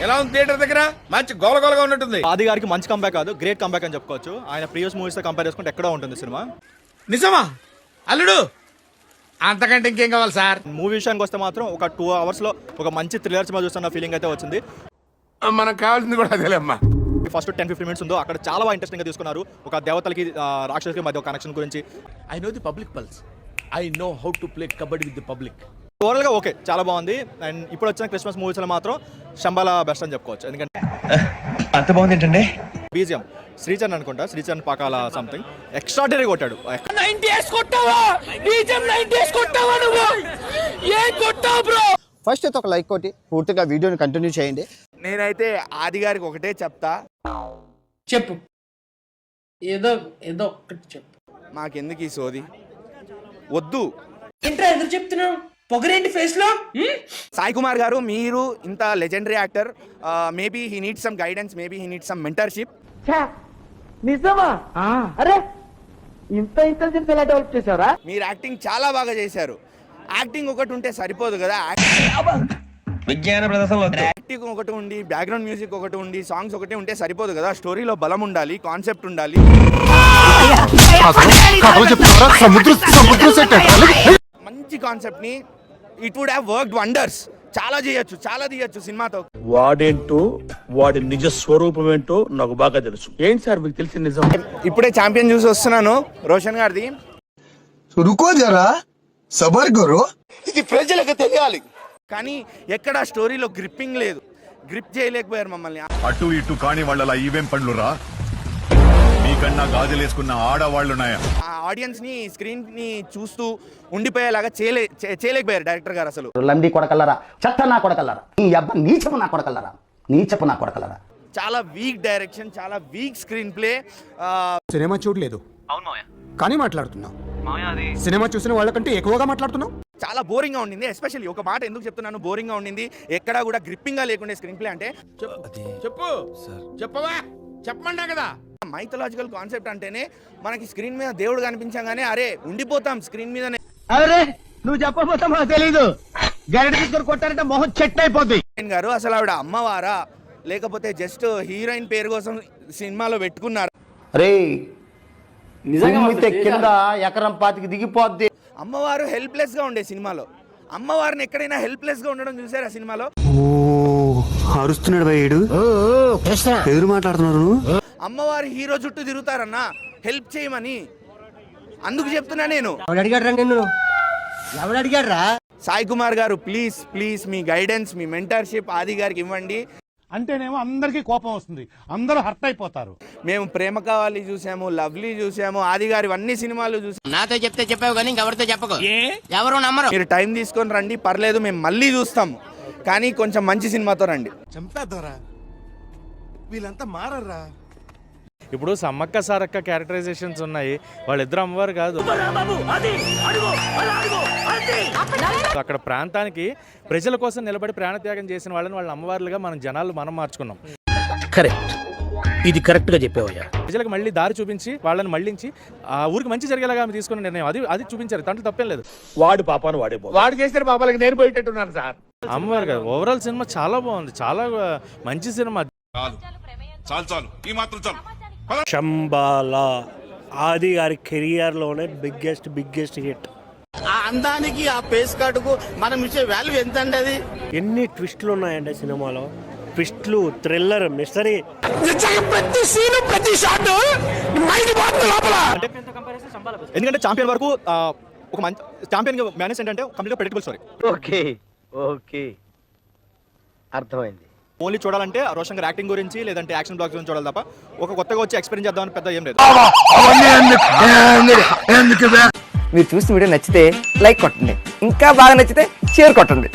ఎలా ఉంది థియేటర్ దగ్గర? మంచి గోలగోలగా ఉన్నట్టుంది. ఆది గారికి మంచి కంబ్యాక్ కాదు, గ్రేట్ కంబ్యాక్ అని చెప్పుకోవచ్చు. ఆయన ప్రీవియస్ మూవీస్ తో కంపేర్ చేసుకుంటే ఎక్కడో ఉంటుంది సినిమా. నిజమా అల్లుడు? అంతకంటే ఇంకేం కావాలి సార్? మూవీ విషయానికి వస్తే మాత్రం ఒక 2 hours లో ఒక మంచి థ్రిల్లర్ సినిమా చూస్తున్న ఫీలింగ్ అయితే వచ్చింది. మనకు కావాల్సింది కూడా అదేలేమ్మా. ఫస్ట్ 10-15 minutes ఉందో అక్కడ చాలా బాగా ఇంట్రెస్టింగ్ గా తీసుకున్నారు. ఒక దేవతలకి రాక్షసులకి మధ్య కనెక్షన్ గురించి. I know the public pulse. I know how to play kabaddi with the public. Overall గా ఓకే, చాలా బాగుంది. అండ్ ఇప్పుడు వచ్చిన క్రిస్మస్ మూవీస్ లో మాత్రం శంబాల బెస్ట్ అని చెప్పుకోవచ్చు. ఎందుకంటే అంత బాగుంది ఏంటండి బీజిఎం శ్రీచరణ్ అనుకుంటా, శ్రీచరణ్ పాకాల సంథింగ్ ఎక్స్ట్రాడినరీ కొట్టాడు. ఫస్ట్ అయితే ఒక లైక్ కొట్టి పూర్తిగా వీడియోని కంటిన్యూ చేయండి. నేనైతే ఆది గారికి ఒకటే చెప్తా. చెప్పు, ఏదో ఏదో ఒక్కటి చెప్పు. మాకెందుకు ఈ సోది వద్దు. ఏంట్రా ఎందుకు చెప్తున్నావు? పొగరేంటి ఫేస్ లో? సాయి కుమార్ గారు, మీరు ఇంత legendary actor, maybe he needs some guidance, maybe he needs some mentorship. నిజమా? అరే ఇంత ఇంటెలిజెన్స్ ఎలా డెవలప్ చేశారా? మీరు యాక్టింగ్ చాలా బాగా చేశారు. యాక్టింగ్ ఒకటి ఉంటే సరిపోదు కదా. విజ్ఞాన ప్రదర్శన యాక్టింగ్ ఒకటి ఉండి, బ్యాక్గ్రౌండ్ మ్యూజిక్ ఒకటి ఉండి, సాంగ్స్ ఒకటి ఉంటే సరిపోదు కదా. స్టోరీలో బలం ఉండాలి, కాన్సెప్ట్ ఉండాలి. మంచి కాన్సెప్ట్ ని it would have worked wonders. చాలా చేయొచ్చు, చాలా తీయొచ్చు సినిమాతో. వాడేంటో వాడి నిజ స్వరూపం ఏంటో నాకు బాగా తెలుసు. ఏంటి సార్ మీకు తెలిసిన నిజం? ఇప్పుడే ఛాంపియన్ చూసి వస్తున్నాను, రోషన్ గారిది. రుకో జరా, సబర్ కరో. ఇది ప్రజలకు తెలియాలి. కానీ ఎక్కడ స్టోరీలో గ్రిప్పింగ్ లేదు, గ్రిప్ చేయలేకపోయారు మమ్మల్ని. అటు ఇటు కాని వాళ్ళ ఈవెం పండ్లురా, మీకన్నా గాజులేసుకున్న ఆడవాళ్ళున్నాయా? ఆడియన్స్ ని, స్క్రీన్ ని చూస్తూ ఉండిపోయేలాగా చేయలేకపోయారు డైరెక్టర్ గారు. అసలు లండి కొడకల్లరా, చెత్త నా కొడకల్లరా, ఈ అబ్బా నీచపు నా కొడకల్లరా, నీచపు నా కొడకల్లరా. చాలా వీక్ డైరెక్షన్, చాలా వీక్ స్క్రీన్ ప్లే. సినిమా చూడలేదు కానీ మాట్లాడుతున్నావు. సినిమా చూసిన వాళ్ళకంటే ఎక్కువగా మాట్లాడుతున్నావు. చాలా బోరింగ్ గా ఉండింది. ఎస్పెషల్లీ ఒక మాట ఎందుకు చెప్తున్నాను, బోరింగ్ గా ఉండింది. ఎక్కడా కూడా గ్రిప్పింగ్ గా లేకుండే స్క్రీన్ ప్లే. అంటే చెప్పవా, చెప్పమన్నా కదా. మైథలాజికల్ కాన్సెప్ట్ అంటేనే మనకి స్క్రీన్ మీద దేవుడు కనిపించగానే అరే ఉండిపోతాం స్క్రీన్ మీదనే. అరే నువ్వు చెప్పబోతా మాకు తెలీదు. గరిట తీసుకొని కొట్టారంటే మొహం చెట్టు అయిపోతుంది. గారు అసలు ఆవిడ అమ్మవారా లేకపోతే జస్ట్ హీరోయిన్ పేరు కోసం సినిమాలో పెట్టుకున్నారు? అరే నిజంగా కింద ఎకరం పాతికి దిగిపోద్ది. అమ్మవారు హెల్ప్లెస్ గా ఉండే సినిమాలో. అమ్మవారిని ఎక్కడైనా హెల్ప్లెస్ గా ఉండడం చూసారా సినిమాలో? అరుస్తున్నాడు భయ్యుడు, ఎదురు మాట్లాడుతున్నారు. అమ్మవారి హీరో చుట్టూ తిరుగుతారన్నా హెల్ప్ చేయమని. అందుకు చెప్తున్నా నేను. ఎవడు అడిగాడ్రా? సాయి కుమార్ గారు please please me guidance, me mentorship ఆది గారికి ఇవ్వండి. అంటేనేమో అందరికీ కోపం వస్తుంది, అందరూ హర్ట్ అయిపోతారు. మేము ప్రేమ కావాలి చూసాము, లవ్లీ చూసాము, ఆది గారి అన్ని సినిమాలు చూసాము. నాతో చెప్తే చెప్పావు కానీ ఇంకెవరితో చెప్పకు, ఎవరు నమ్మరు. మీరు టైం తీసుకొని రండి, పర్లేదు, మేము మళ్ళీ చూస్తాము. కానీ కొంచెం మంచి సినిమాతో రండి. చంపేద్దారా, వీళ్ళంతా మారరా. ఇప్పుడు సమ్మక్క సారక్క క్యారెక్టరైజేషన్స్ ఉన్నాయి, వాళ్ళిద్దరు అమ్మవారు కాదు. అక్కడ ప్రాంతానికి ప్రజల కోసం నిలబడి ప్రాణత్యాగం చేసిన వాళ్ళని వాళ్ళ అమ్మవార్లుగా మనం మార్చుకున్నాం. కరెక్ట్, ఇది కరెక్ట్ గా చెప్పావయ్యా. ప్రజలకు మళ్ళీ దారి చూపించి వాళ్ళని మళ్ళించి ఆ ఊరికి మంచి జరిగేలాగా ఆమె తీసుకున్న నిర్ణయం అది చూపించారు. దాంట్లో తప్పేం లేదు. వాడు పాపాను వాడే వాడు చేసిన పాపాలకి నేను పోయేటట్టున్నాను సార్. అమ్మవారు కాదు, ఓవరాల్ సినిమా చాలా బాగుంది, చాలా మంచి సినిమా. చాలు ఈ మాత్రం చాలు. శంబాల ఆది గారి కెరియర్ లోనే బిగ్గెస్ట్ హిట్. ఆ అందానికి, ఆ పేస్ కార్డుకు మనం ఇచ్చే వాల్యూ ఎంత అండి? అది ఎన్ని ట్విస్టులు ఉన్నాయండి సినిమాలో. ట్విస్టులు, థ్రిల్లర్, మిస్టరీ. ప్రతి సీన్, ప్రతి షాట్ ఎందుకంటే ఛాంపియన్ వరకు ఒక మంచి ఛాంపియన్ మేనేజ్ ఏంటంటే కంప్లీట్ ప్రెడిక్టబుల్ స్టోరీ. ఓకే అర్థమైంది. ఓన్లీ చూడాలంటే రోషన్ గారి యాక్టింగ్ గురించి లేదంటే యాక్షన్ బ్లాగ్స్ గురించి చూడాలి తప్ప ఒక కొత్తగా వచ్చి ఎక్స్పీరియన్స్ చేద్దామని పెద్ద ఏం లేదు. మీరు చూసిన వీడియో నచ్చితే లైక్ కొట్టండి, ఇంకా బాగా నచ్చితే షేర్ కొట్టండి.